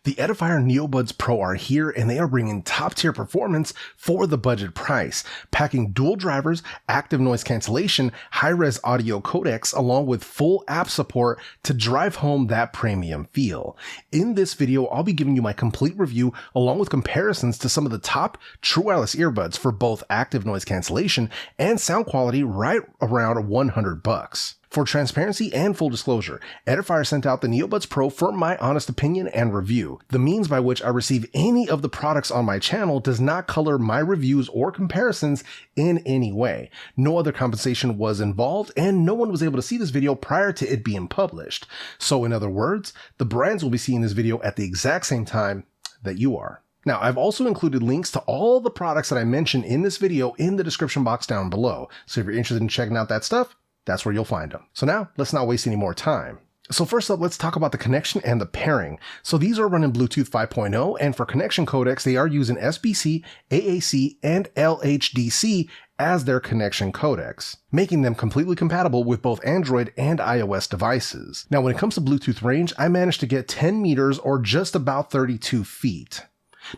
The Edifier NeoBuds Pro are here, and they are bringing top-tier performance for the budget price, packing dual drivers, active noise cancellation, high-res audio codecs, along with full app support to drive home that premium feel. In this video, I'll be giving you my complete review along with comparisons to some of the top true wireless earbuds for both active noise cancellation and sound quality right around $100. For transparency and full disclosure, Edifier sent out the NeoBuds Pro for my honest opinion and review. The means by which I receive any of the products on my channel does not color my reviews or comparisons in any way. No other compensation was involved, and no one was able to see this video prior to it being published. So in other words, the brands will be seeing this video at the exact same time that you are. Now, I've also included links to all the products that I mentioned in this video in the description box down below. So if you're interested in checking out that stuff, that's where you'll find them. So now, let's not waste any more time. So first up, let's talk about the connection and the pairing. So these are running Bluetooth 5.0, and for connection codecs, they are using SBC, AAC, and LHDC as their connection codecs, making them completely compatible with both Android and iOS devices. Now, when it comes to Bluetooth range, I managed to get 10 meters or just about 32 feet.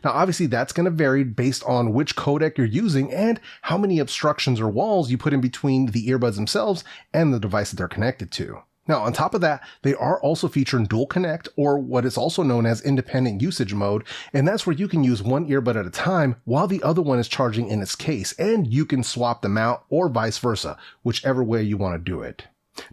Now, obviously that's going to vary based on which codec you're using and how many obstructions or walls you put in between the earbuds themselves and the device that they're connected to. Now, on top of that, they are also featuring dual connect, or what is also known as independent usage mode, and that's where you can use one earbud at a time while the other one is charging in its case, and you can swap them out or vice versa, whichever way you want to do it.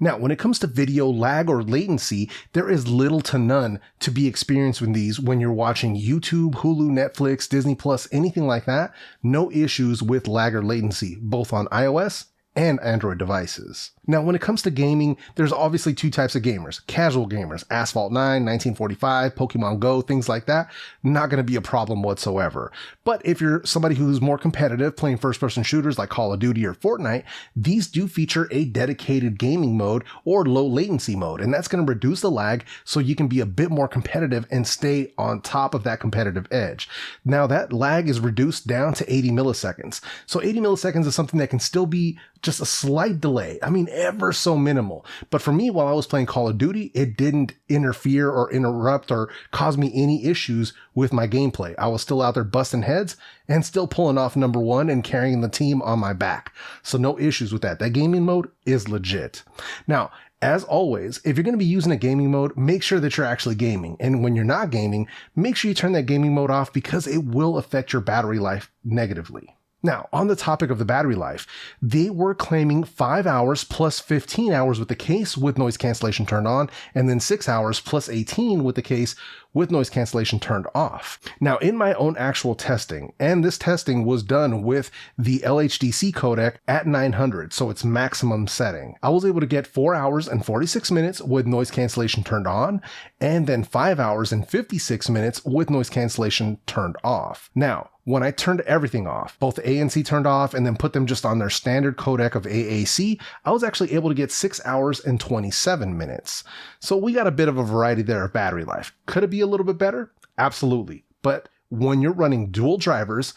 Now, when it comes to video lag or latency, there is little to none to be experienced with these when you're watching YouTube, Hulu, Netflix, Disney Plus, anything like that. No issues with lag or latency, both on iOS and Android devices. Now, when it comes to gaming, there's obviously two types of gamers. Casual gamers, Asphalt 9, 1945, Pokemon Go, things like that, not going to be a problem whatsoever. But if you're somebody who's more competitive, playing first-person shooters like Call of Duty or Fortnite, these do feature a dedicated gaming mode or low latency mode, and that's going to reduce the lag so you can be a bit more competitive and stay on top of that competitive edge. Now, that lag is reduced down to 80 milliseconds. So 80 milliseconds is something that can still be just a slight delay. I mean, ever so minimal. But for me, while I was playing Call of Duty, it didn't interfere or interrupt or cause me any issues with my gameplay. I was still out there busting heads and still pulling off number one and carrying the team on my back. So no issues with that. That gaming mode is legit. Now, as always, if you're going to be using a gaming mode, make sure that you're actually gaming. And when you're not gaming, make sure you turn that gaming mode off because it will affect your battery life negatively. Now, on the topic of the battery life, they were claiming 5 hours plus 15 hours with the case with noise cancellation turned on, and then 6 hours plus 18 with the case with noise cancellation turned off. Now, in my own actual testing, and this testing was done with the LHDC codec at 900, so its maximum setting, I was able to get 4 hours and 46 minutes with noise cancellation turned on, and then 5 hours and 56 minutes with noise cancellation turned off. Now, when I turned everything off, both ANC turned off and then put them just on their standard codec of AAC, I was actually able to get 6 hours and 27 minutes. So we got a bit of a variety there of battery life. Could it be a little bit better? Absolutely. But when you're running dual drivers,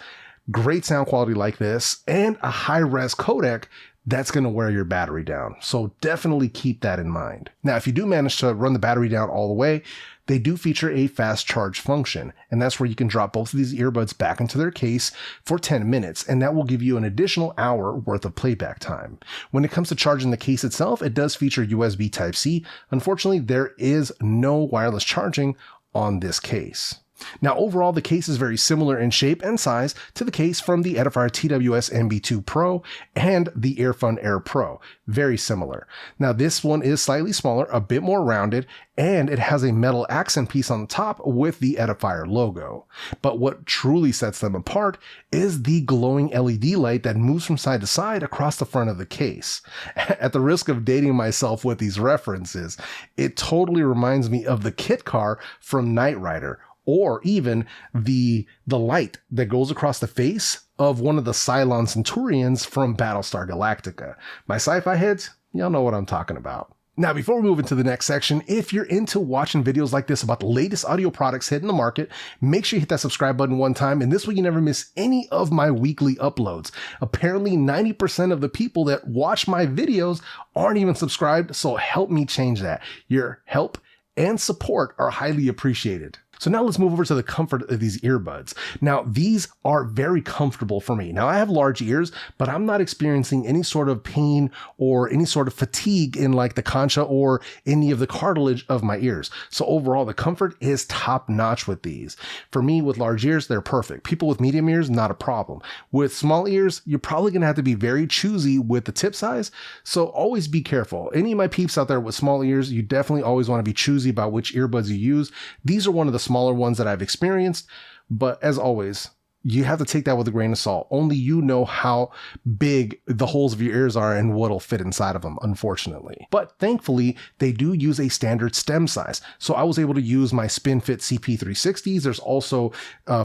great sound quality like this, and a high-res codec, that's going to wear your battery down. So definitely keep that in mind. Now, if you do manage to run the battery down all the way, they do feature a fast charge function, and that's where you can drop both of these earbuds back into their case for 10 minutes, and that will give you an additional hour worth of playback time. When it comes to charging the case itself, it does feature USB Type-C. Unfortunately, there is no wireless charging on this case. Now, overall, the case is very similar in shape and size to the case from the Edifier TWS MB2 Pro and the Earfun Air Pro. Very similar. Now, this one is slightly smaller, a bit more rounded, and it has a metal accent piece on the top with the Edifier logo. But what truly sets them apart is the glowing LED light that moves from side to side across the front of the case. At the risk of dating myself with these references, it totally reminds me of the kit car from Knight Rider, or even the light that goes across the face of one of the Cylon Centurions from Battlestar Galactica. My sci-fi heads, y'all know what I'm talking about. Now, before we move into the next section, if you're into watching videos like this about the latest audio products hitting the market, make sure you hit that subscribe button one time, and this way you never miss any of my weekly uploads. Apparently, 90% of the people that watch my videos aren't even subscribed, so help me change that. Your help and support are highly appreciated. So now let's move over to the comfort of these earbuds. Now, these are very comfortable for me. Now, I have large ears, but I'm not experiencing any sort of pain or any sort of fatigue in like the concha or any of the cartilage of my ears. So overall, the comfort is top notch with these. For me, with large ears, they're perfect. People with medium ears, not a problem. With small ears, you're probably going to have to be very choosy with the tip size. So always be careful. Any of my peeps out there with small ears, you definitely always want to be choosy about which earbuds you use. These are one of the smaller ones that I've experienced, but as always, you have to take that with a grain of salt. Only you know how big the holes of your ears are and what'll fit inside of them, unfortunately. But thankfully, they do use a standard stem size. So I was able to use my SpinFit CP360s. There's also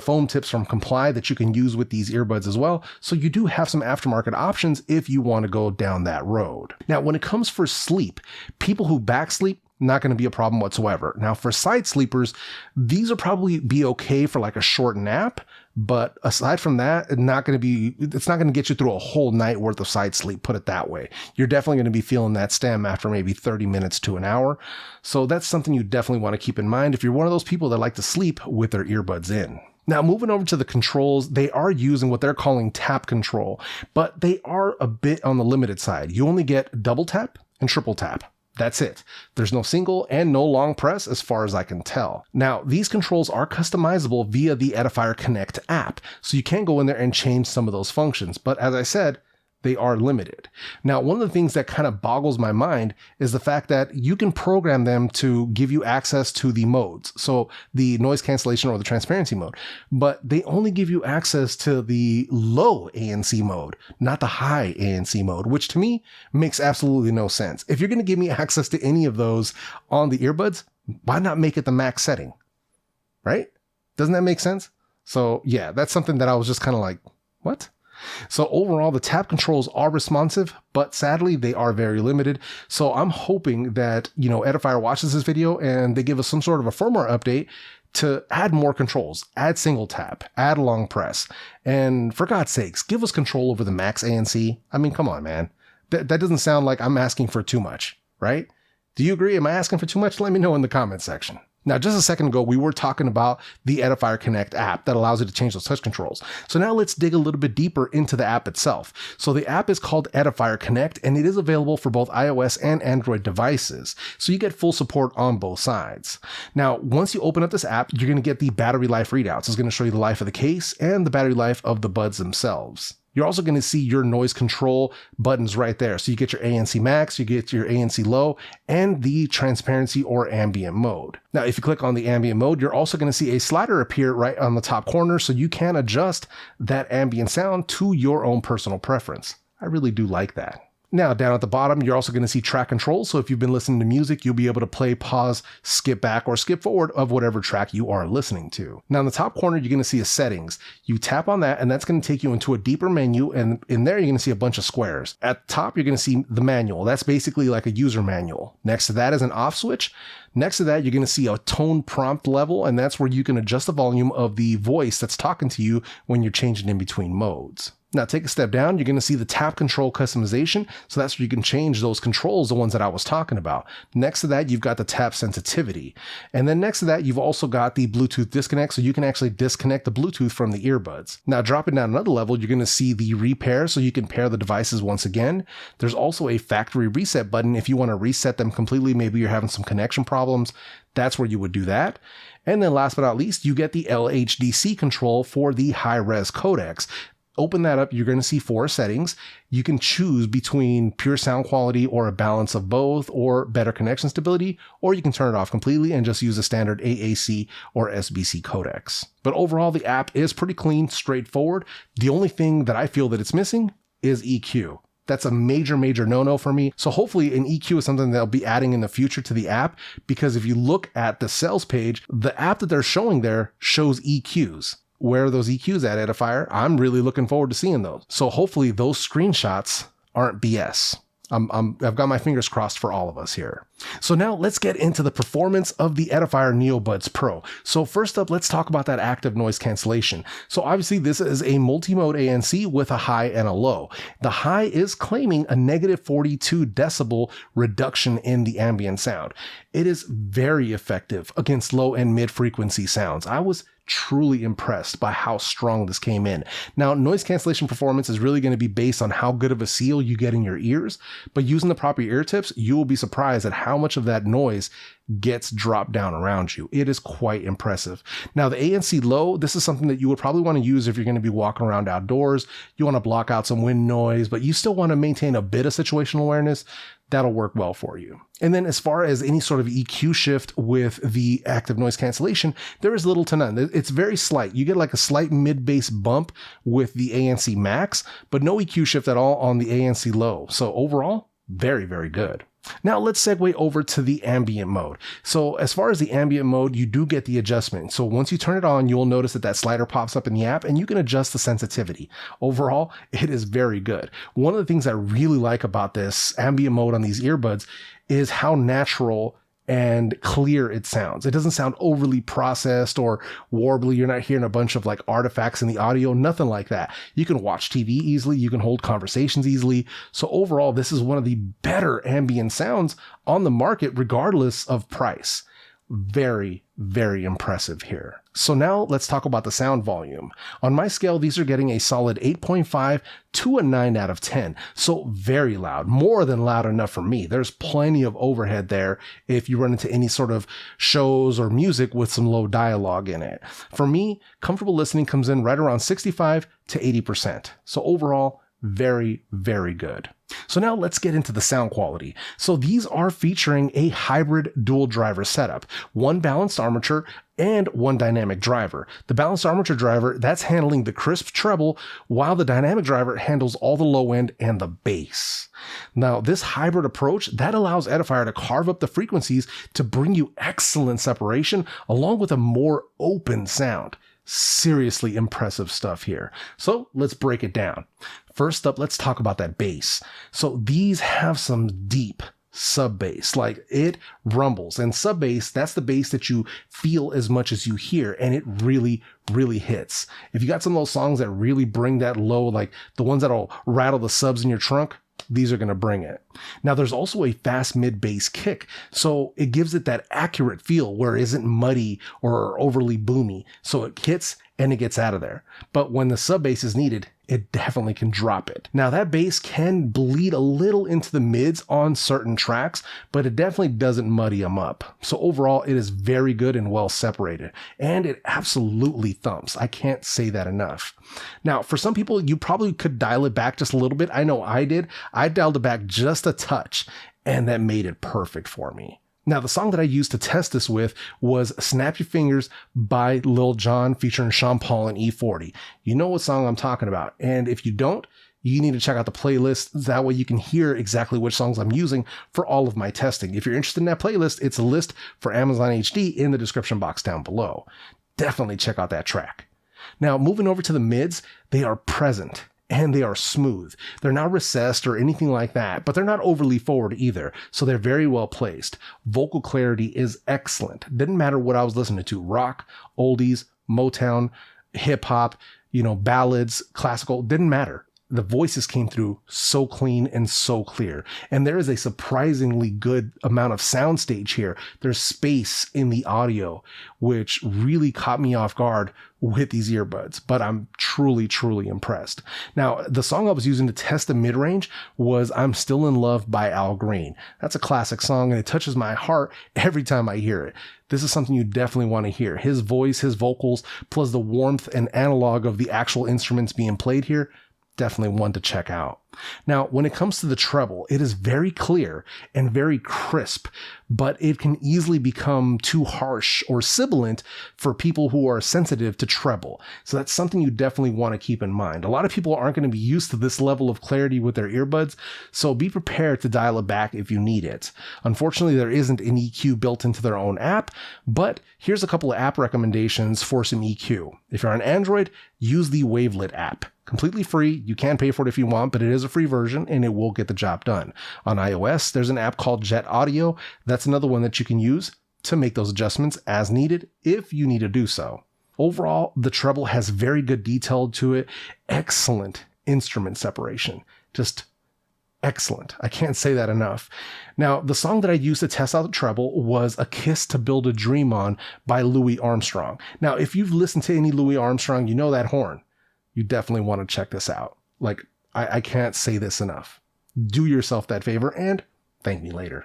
foam tips from Comply that you can use with these earbuds as well. So you do have some aftermarket options if you want to go down that road. Now, when it comes for sleep, people who back sleep, not going to be a problem whatsoever. Now, for side sleepers, these will probably be okay for like a short nap. But aside from that, it's not going to get you through a whole night worth of side sleep, put it that way. You're definitely going to be feeling that stem after maybe 30 minutes to an hour. So that's something you definitely want to keep in mind if you're one of those people that like to sleep with their earbuds in. Now, moving over to the controls, they are using what they're calling tap control, but they are a bit on the limited side. You only get double tap and triple tap. That's it. There's no single and no long press as far as I can tell. Now, these controls are customizable via the Edifier Connect app, so you can go in there and change some of those functions. But as I said, they are limited. Now, one of the things that kind of boggles my mind is the fact that you can program them to give you access to the modes. So the noise cancellation or the transparency mode, but they only give you access to the low ANC mode, not the high ANC mode, which to me makes absolutely no sense. If you're going to give me access to any of those on the earbuds, why not make it the max setting? Right? Doesn't that make sense? So yeah, that's something that I was just kind of like, what? So overall, the tap controls are responsive, but sadly, they are very limited. So I'm hoping that, Edifier watches this video and they give us some sort of a firmware update to add more controls, add single tap, add long press. And for God's sakes, give us control over the max ANC. I mean, come on, man. That doesn't sound like I'm asking for too much, right? Do you agree? Am I asking for too much? Let me know in the comment section. Now, just a second ago, we were talking about the Edifier Connect app that allows you to change those touch controls. So now let's dig a little bit deeper into the app itself. So the app is called Edifier Connect, and it is available for both iOS and Android devices. So you get full support on both sides. Now, once you open up this app, you're going to get the battery life readouts. It's going to show you the life of the case and the battery life of the buds themselves. You're also going to see your noise control buttons right there. So you get your ANC max, you get your ANC low, and the transparency or ambient mode. Now, if you click on the ambient mode, you're also going to see a slider appear right on the top corner, so you can adjust that ambient sound to your own personal preference. I really do like that. Now, down at the bottom, you're also going to see track controls. So if you've been listening to music, you'll be able to play, pause, skip back, or skip forward of whatever track you are listening to. Now, in the top corner, you're going to see a settings. You tap on that, and that's going to take you into a deeper menu. And in there, you're going to see a bunch of squares. At the top, you're going to see the manual. That's basically like a user manual. Next to that is an off switch. Next to that, you're going to see a tone prompt level, and that's where you can adjust the volume of the voice that's talking to you when you're changing in between modes. Now take a step down, you're going to see the tap control customization. So that's where you can change those controls, the ones that I was talking about. Next to that, you've got the tap sensitivity. And then next to that, you've also got the Bluetooth disconnect. So you can actually disconnect the Bluetooth from the earbuds. Now dropping down another level, you're going to see the repair. So you can pair the devices once again. There's also a factory reset button. If you want to reset them completely, maybe you're having some connection problems, that's where you would do that. And then last but not least, you get the LHDC control for the high-res codecs. Open that up, you're going to see 4 settings. You can choose between pure sound quality or a balance of both or better connection stability, or you can turn it off completely and just use a standard AAC or SBC codecs. But overall, the app is pretty clean, straightforward. The only thing that I feel that it's missing is EQ. That's a major no-no for me. So hopefully an EQ is something they'll be adding in the future to the app, because if you look at the sales page, the app that they're showing there shows EQs. Where are those EQs at, Edifier? I'm really looking forward to seeing those. So hopefully those screenshots aren't BS. I've got my fingers crossed for all of us here. So now let's get into the performance of the Edifier NeoBuds Pro. So first up, let's talk about that active noise cancellation. So obviously this is a multi-mode ANC with a high and a low. The high is claiming a negative 42 decibel reduction in the ambient sound. It is very effective against low and mid frequency sounds. I was truly impressed by how strong this came in. Now, noise cancellation performance is really going to be based on how good of a seal you get in your ears, but using the proper ear tips, you will be surprised at how much of that noise gets dropped down around you. It is quite impressive. Now, the ANC low, this is something that you would probably want to use if you're going to be walking around outdoors. You want to block out some wind noise, but you still want to maintain a bit of situational awareness. That'll work well for you. And then as far as any sort of EQ shift with the active noise cancellation, there is little to none. It's very slight. You get like a slight mid-bass bump with the ANC max, but no EQ shift at all on the ANC low. So overall, very, very good. Now let's segue over to the ambient mode. So as far as the ambient mode, you do get the adjustment. So once you turn it on, you'll notice that that slider pops up in the app and you can adjust the sensitivity. Overall, it is very good. One of the things I really like about this ambient mode on these earbuds is how natural and clear it sounds. It doesn't sound overly processed or warbly. You're not hearing a bunch of like artifacts in the audio, nothing like that. You can watch TV easily. You can hold conversations easily. So overall, this is one of the better ambient sounds on the market, regardless of price. Very, very impressive here. So now let's talk about the sound volume. On my scale, these are getting a solid 8.5 to a 9 out of 10. So very loud, more than loud enough for me. There's plenty of overhead there if you run into any sort of shows or music with some low dialogue in it. For me, comfortable listening comes in right around 65 to 80%. So overall, very, very good. So now let's get into the sound quality. So these are featuring a hybrid dual driver setup, one balanced armature and one dynamic driver. The balanced armature driver, that's handling the crisp treble, while the dynamic driver handles all the low end and the bass. Now, this hybrid approach, that allows Edifier to carve up the frequencies to bring you excellent separation along with a more open sound. Seriously impressive stuff here. So let's break it down. First up, let's talk about that bass. So these have some deep sub bass, like it rumbles, and sub bass, that's the bass that you feel as much as you hear, and it really, really hits. If you got some of those songs that really bring that low, like the ones that'll rattle the subs in your trunk, these are going to bring it. Now, there's also a fast mid bass kick, so it gives it that accurate feel where it isn't muddy or overly boomy. So it hits and it gets out of there. But when the sub bass is needed, it definitely can drop it. Now, that bass can bleed a little into the mids on certain tracks, but it definitely doesn't muddy them up. So overall, it is very good and well separated, and it absolutely thumps. I can't say that enough. Now, for some people, you probably could dial it back just a little bit. I know I did. I dialed it back just a touch, and that made it perfect for me. Now, the song that I used to test this with was Snap Your Fingers by Lil Jon featuring Sean Paul and E40. You know what song I'm talking about. And if you don't, you need to check out the playlist. That way you can hear exactly which songs I'm using for all of my testing. If you're interested in that playlist, it's a list for Amazon HD in the description box down below. Definitely check out that track. Now, moving over to the mids, they are present. And they are smooth. They're not recessed or anything like that, but they're not overly forward either. So they're very well placed. Vocal clarity is excellent. Didn't matter what I was listening to. Rock, oldies, Motown, hip hop, ballads, classical, didn't matter. The voices came through so clean and so clear. And there is a surprisingly good amount of soundstage here. There's space in the audio, which really caught me off guard with these earbuds, but I'm truly, truly impressed. Now, the song I was using to test the mid-range was I'm Still in Love by Al Green. That's a classic song, and it touches my heart every time I hear it. This is something you definitely want to hear. His voice, his vocals, plus the warmth and analog of the actual instruments being played here, definitely one to check out. Now, when it comes to the treble, it is very clear and very crisp, but it can easily become too harsh or sibilant for people who are sensitive to treble. So that's something you definitely want to keep in mind. A lot of people aren't going to be used to this level of clarity with their earbuds, so be prepared to dial it back if you need it. Unfortunately, there isn't an EQ built into their own app, but here's a couple of app recommendations for some EQ. If you're on Android, use the Wavelet app. Completely free. You can pay for it if you want, but it is a free version and it will get the job done. On iOS, there's an app called Jet Audio. That's another one that you can use to make those adjustments as needed if you need to do so. Overall, the Treble has very good detail to it. Excellent instrument separation. Just excellent. I can't say that enough. Now, the song that I used to test out the Treble was A Kiss to Build a Dream On by Louis Armstrong. Now, if you've listened to any Louis Armstrong, you know that horn. You definitely want to check this out. Like, I can't say this enough. Do yourself that favor and thank me later.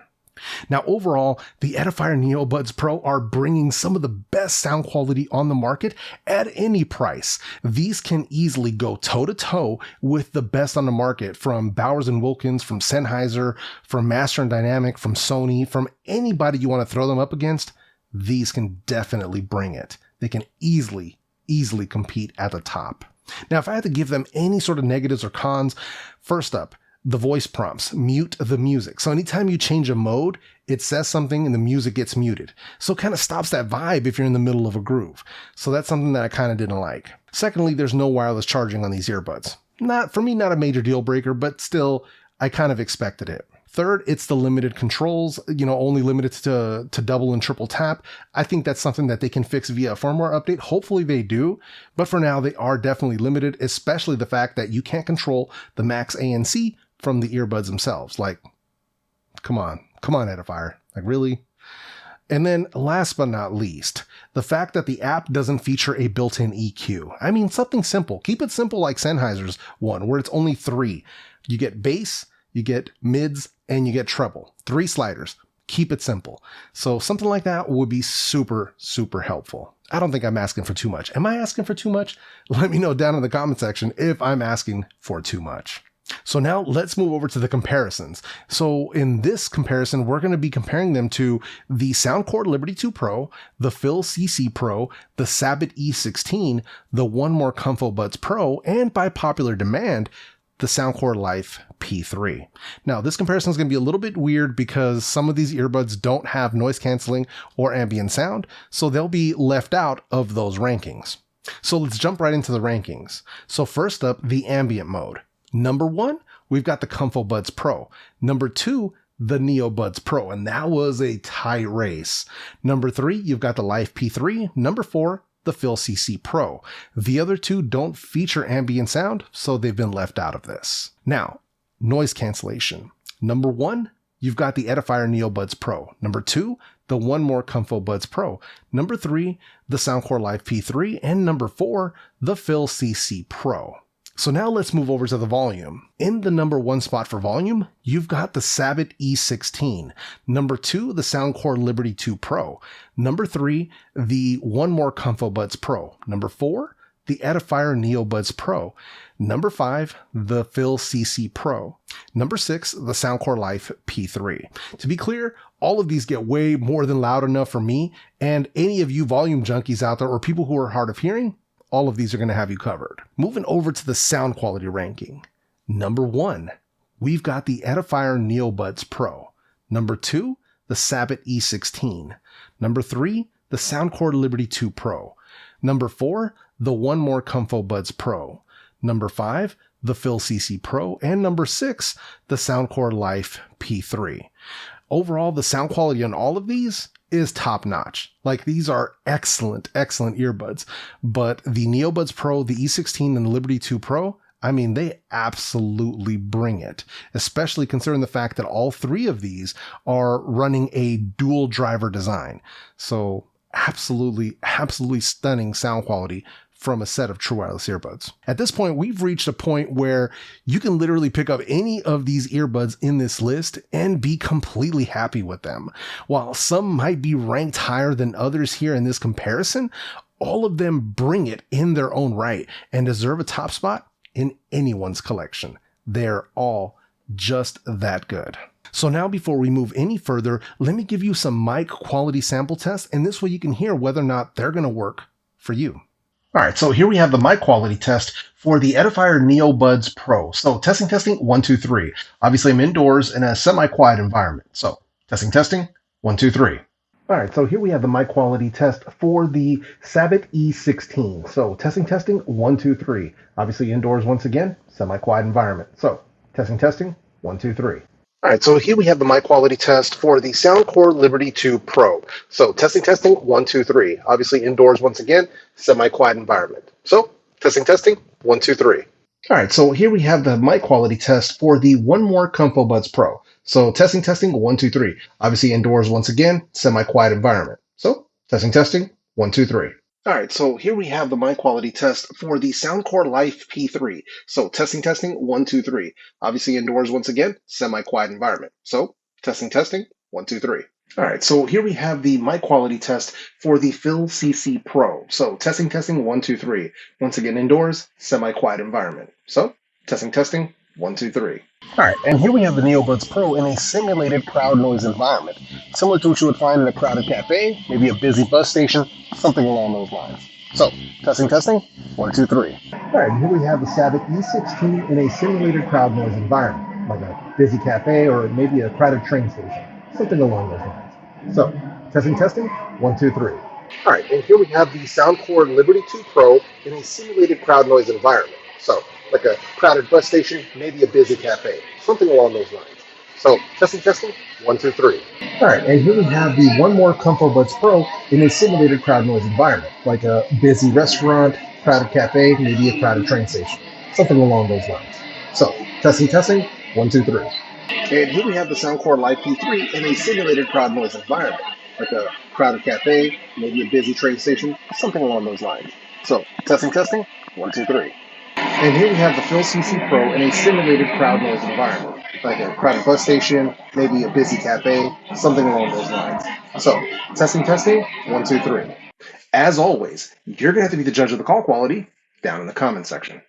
Now, overall, the Edifier NeoBuds Pro are bringing some of the best sound quality on the market at any price. These can easily go toe-to-toe with the best on the market from Bowers & Wilkins, from Sennheiser, from Master & Dynamic, from Sony, from anybody you want to throw them up against. These can definitely bring it. They can easily compete at the top. Now, if I had to give them any sort of negatives or cons, first up, the voice prompts, mute the music. So anytime you change a mode, it says something and the music gets muted. So it kind of stops that vibe if you're in the middle of a groove. So that's something that I kind of didn't like. Secondly, there's no wireless charging on these earbuds. For me, not a major deal breaker, but still, I kind of expected it. Third, it's the limited controls, only limited to double and triple tap. I think that's something that they can fix via a firmware update. Hopefully they do. But for now, they are definitely limited, especially the fact that you can't control the max ANC from the earbuds themselves. Like, come on, Edifier. Like, really? And then last but not least, the fact that the app doesn't feature a built-in EQ. I mean, something simple. Keep it simple like Sennheiser's one, where it's only 3. You get bass, you get mids, and you get treble. 3 sliders. Keep it simple. So something like that would be super, super helpful. I don't think I'm asking for too much. Am I asking for too much? Let me know down in the comment section if I'm asking for too much. So now let's move over to the comparisons. So in this comparison, we're going to be comparing them to the Soundcore Liberty 2 Pro, the FIIL CC Pro, the Sabbat E16, the One More ComfoBuds Pro, and by popular demand, the Soundcore Life P3. Now, this comparison is going to be a little bit weird because some of these earbuds don't have noise canceling or ambient sound, so they'll be left out of those rankings. So let's jump right into the rankings. So first up, the ambient mode. Number 1, we've got the ComfoBuds Pro. Number 2, the NeoBuds Pro, and that was a tight race. Number 3, you've got the Life P3. Number 4, the FIIL CC Pro. The other 2 don't feature ambient sound, so they've been left out of this. Now, noise cancellation. Number 1, you've got the Edifier NeoBuds Pro. Number 2, the One More ComfoBuds Pro. Number 3, the Soundcore Life P3. And number 4, the FIIL CC Pro. So now let's move over to the volume. In the number 1 spot for volume, you've got the Sabbat E16. Number 2, the Soundcore Liberty 2 Pro. Number 3, the One More ComfoBuds Pro. Number 4, the Edifier NeoBuds Pro. Number 5, the FIIL CC Pro. Number 6, the Soundcore Life P3. To be clear, all of these get way more than loud enough for me, and any of you volume junkies out there or people who are hard of hearing, all of these are going to have you covered. Moving over to the sound quality ranking. Number 1, we've got the Edifier NeoBuds Pro. Number 2, the Sabbat E16. Number 3, the Soundcore Liberty 2 Pro. Number 4, the One More ComfoBuds Pro. Number 5, the FIIL CC Pro. And number 6, the Soundcore Life P3. Overall, the sound quality on all of these is top notch. Like, these are excellent earbuds, but the NeoBuds Pro, the E16 and the Liberty 2 Pro, I mean, they absolutely bring it, especially considering the fact that all 3 of these are running a dual driver design. So absolutely stunning sound quality from a set of true wireless earbuds. At this point, we've reached a point where you can literally pick up any of these earbuds in this list and be completely happy with them. While some might be ranked higher than others here in this comparison, all of them bring it in their own right and deserve a top spot in anyone's collection. They're all just that good. So now, before we move any further, let me give you some mic quality sample tests, and this way you can hear whether or not they're going to work for you. All right, so here we have the mic quality test for the Edifier NeoBuds Pro. So testing, 1, 2, 3. Obviously, I'm indoors in a semi-quiet environment. So testing, 1, 2, 3. All right, so here we have the mic quality test for the Sabbat E16. So testing, 1, 2, 3. Obviously, indoors once again, semi-quiet environment. So testing, testing, 1, 2, 3. All right, so here we have the mic quality test for the Soundcore Liberty 2 Pro. So testing, testing, 1, 2, 3. Obviously indoors once again, semi-quiet environment. So testing, testing, 1, 2, 3. All right, so here we have the mic quality test for the One More ComfoBuds Pro. So testing, testing, 1, 2, 3. Obviously indoors once again, semi-quiet environment. So testing, testing, 1, 2, 3. All right, so here we have the mic quality test for the Soundcore Life P3. So testing, testing, 1, 2, 3. Obviously indoors once again, semi-quiet environment. So testing, testing, 1, 2, 3. All right, so here we have the mic quality test for the FIIL CC Pro. So testing, testing, 1, 2, 3. Once again indoors, semi-quiet environment. So testing, testing, 1, 2, 3. All right, and here we have the NeoBuds Pro in a simulated crowd noise environment, similar to what you would find in a crowded cafe, maybe a busy bus station, something along those lines. So, testing, testing, 1, 2, 3. All right, here we have the Sabbat E16 in a simulated crowd noise environment, like a busy cafe or maybe a crowded train station, something along those lines. So, testing, testing, 1, 2, 3. All right, and here we have the Soundcore Liberty 2 Pro in a simulated crowd noise environment. So, like a crowded bus station, maybe a busy cafe, something along those lines. So, testing, testing, 1, 2, 3. All right, and here we have the One More ComfoBuds Pro in a simulated crowd noise environment, like a busy restaurant, crowded cafe, maybe a crowded train station, something along those lines. So, testing, testing, 1, 2, 3. And here we have the Soundcore Life P3 in a simulated crowd noise environment, like a crowded cafe, maybe a busy train station, something along those lines. So, testing, testing, 1, 2, 3. And here we have the FIIL CC Pro in a simulated crowd noise environment, like a crowded bus station, maybe a busy cafe, something along those lines. So, testing, testing, 1, 2, 3. As always, you're going to have to be the judge of the call quality down in the comment section.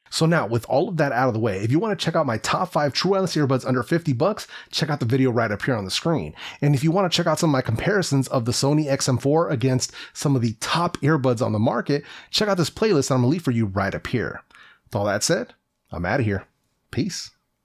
So now, with all of that out of the way, if you want to check out my top 5 true wireless earbuds under $50, check out the video right up here on the screen. And if you want to check out some of my comparisons of the Sony XM4 against some of the top earbuds on the market, check out this playlist that I'm going to leave for you right up here. With all that said, I'm out of here. Peace.